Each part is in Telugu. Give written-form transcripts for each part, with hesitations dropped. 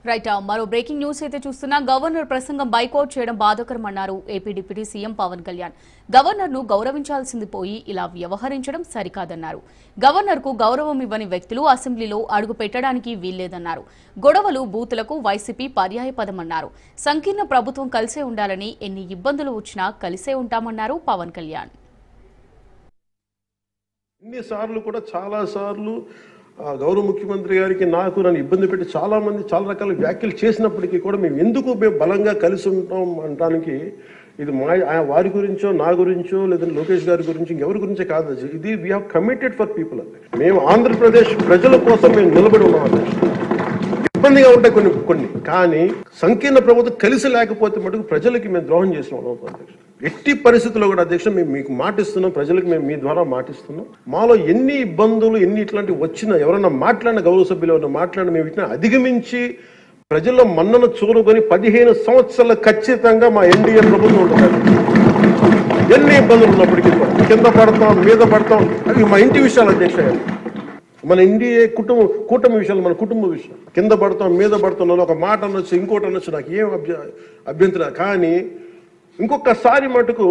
రైట్, మరో బ్రేకింగ్ న్యూస్ అయితే చూస్తున్నా. గవర్నర్ ప్రసంగం బైకౌట్ చేయడం బాధాకరమన్నారు AP deputy CM Pawan Kalyan. Governor ను గౌరవించాల్సింది పోయి ఇలా వ్యవహరించడం సరికాదన్నారు. గవర్నర్ కు గౌరవం ఇవ్వని వ్యక్తులు అసెంబ్లీలో అడుగు పెట్టడానికి వీల్లేదన్నారు. గొడవలు బూతులకు వైసీపీ పర్యాయపదమన్నారు. సంకీర్ణ ప్రభుత్వం కలిసే ఉండాలని, ఎన్ని ఇబ్బందులు వచ్చినా కలిసే ఉంటామన్నారు పవన్ కళ్యాణ్. ఇన్నిసార్లు కూడా చాలా సార్లు గౌరవ ముఖ్యమంత్రి గారికి నాకు నన్ను ఇబ్బంది పెట్టి చాలా మంది చాలా రకాల వ్యాఖ్యలు చేసినప్పటికీ కూడా మేము బలంగా కలిసి ఉంటాం అనడానికి ఇది వారి గురించో నా గురించో లేదా లోకేష్ గారి గురించి ఇంకెవరి గురించే కాదు. ఇది we have committed for people అండి. మేము ఆంధ్రప్రదేశ్ ప్రజల కోసం మేము నిలబడి ఉన్నాం. ఇబ్బందిగా ఉంటాయి కొన్ని కానీ సంకీర్ణ ప్రభుత్వం కలిసి లేకపోతే మటుకు ప్రజలకి మేము ద్రోహం చేసిన వాళ్ళం అధ్యక్ష. ఎట్టి పరిస్థితుల్లో కూడా అధ్యక్ష మేము మీకు మాటిస్తున్నాం, ప్రజలకు మేము మీ ద్వారా మాటిస్తున్నాం. మాలో ఎన్ని ఇబ్బందులు ఎన్ని ఇట్లాంటివి వచ్చినా ఎవరన్నా మాట్లాడిన గౌరవ సభ్యులు ఎవరన్నా మాట్లాడిన మేము వీటిని అధిగమించి ప్రజల్లో మన్నను చూరుకొని 15 సంవత్సరాలు ఖచ్చితంగా మా ఎన్డీఏ ప్రభుత్వం ఉంటుంది. ఎన్ని ఇబ్బందులు ఉన్నప్పటికీ కింద పడతాం మీద పడతాం, అవి మా ఇంటి విషయాలు అధ్యక్ష. మన ఎన్డీఏ కూటమి విషయాలు, మన కుటుంబ విషయాలు. కింద పడతాం మీద పడతాం, ఒక మాట అనొచ్చు ఇంకోటి అనొచ్చు, నాకు ఏం అభ్యంతరం. కానీ ఇంకొకసారి మటుకు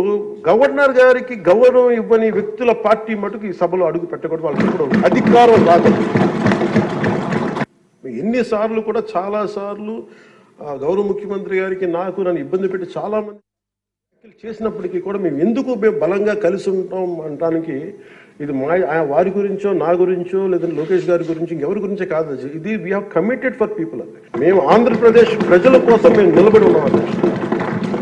గవర్నర్ గారికి గౌరవం ఇవ్వని వ్యక్తుల పార్టీ మటుకు ఈ సభలో అడుగు పెట్టకూడదు. వాళ్ళకి ఇప్పుడు అధికారం రాదు. ఎన్నిసార్లు కూడా చాలా సార్లు గౌరవ ముఖ్యమంత్రి గారికి నాకు నన్ను ఇబ్బంది పెట్టి చాలా మంది చేసినప్పటికీ కూడా మేము బలంగా కలిసి ఉంటాం అనడానికి ఇది వారి గురించో నా గురించో లేదా లోకేష్ గారి గురించి ఇంకెవరి గురించే కాదు. ఇది we have committed for people అండి. మేము ఆంధ్రప్రదేశ్ ప్రజల కోసం మేము నిలబడి ఉన్నాం.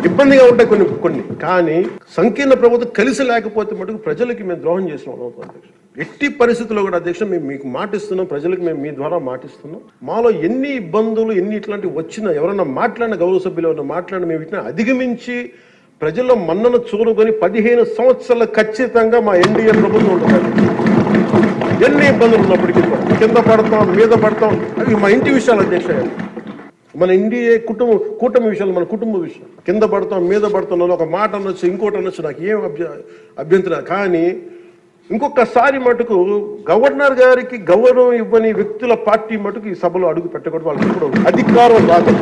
ఇబ్బందిగా ఉంటాయి కొన్ని కానీ సంకీర్ణ ప్రభుత్వం కలిసి లేకపోతే మటుకు ప్రజలకి మేము ద్రోహం చేసిన వాళ్ళం అధ్యక్ష. ఎట్టి పరిస్థితుల్లో కూడా అధ్యక్ష మేము మీకు మాటిస్తున్నాం, ప్రజలకు మేము మీ ద్వారా మాటిస్తున్నాం. మాలో ఎన్ని ఇబ్బందులు ఎన్ని ఇట్లాంటివి వచ్చినా ఎవరన్నా మాట్లాడిన గౌరవ సభ్యులు ఎవరన్నా మాట్లాడిన మేము వీటిని అధిగమించి ప్రజల్లో మన్నను చూరుకొని 15 సంవత్సరాలు ఖచ్చితంగా మా ఎన్డీఏ ప్రభుత్వం ఉంటుంది. ఎన్ని ఇబ్బందులు ఉన్నప్పటికీ కింద పడతాం మీద పడతాం, అవి మా ఇంటి విషయాలు అధ్యక్ష. మన ఎన్డీఏ కూటమి విషయాలు, మన కుటుంబ విషయాలు. కింద పడతాం మీద పడతాం, ఒక మాట అనొచ్చు ఇంకోటి అనొచ్చు, నాకు ఏం అభ్యంతరం. కానీ ఇంకొకసారి మటుకు గవర్నర్ గారికి గౌరవం ఇవ్వని వ్యక్తుల పార్టీ మటుకు ఈ సభలో అడుగు పెట్టకూడదు. వాళ్ళకి ఇప్పుడు అధికారం రాదు.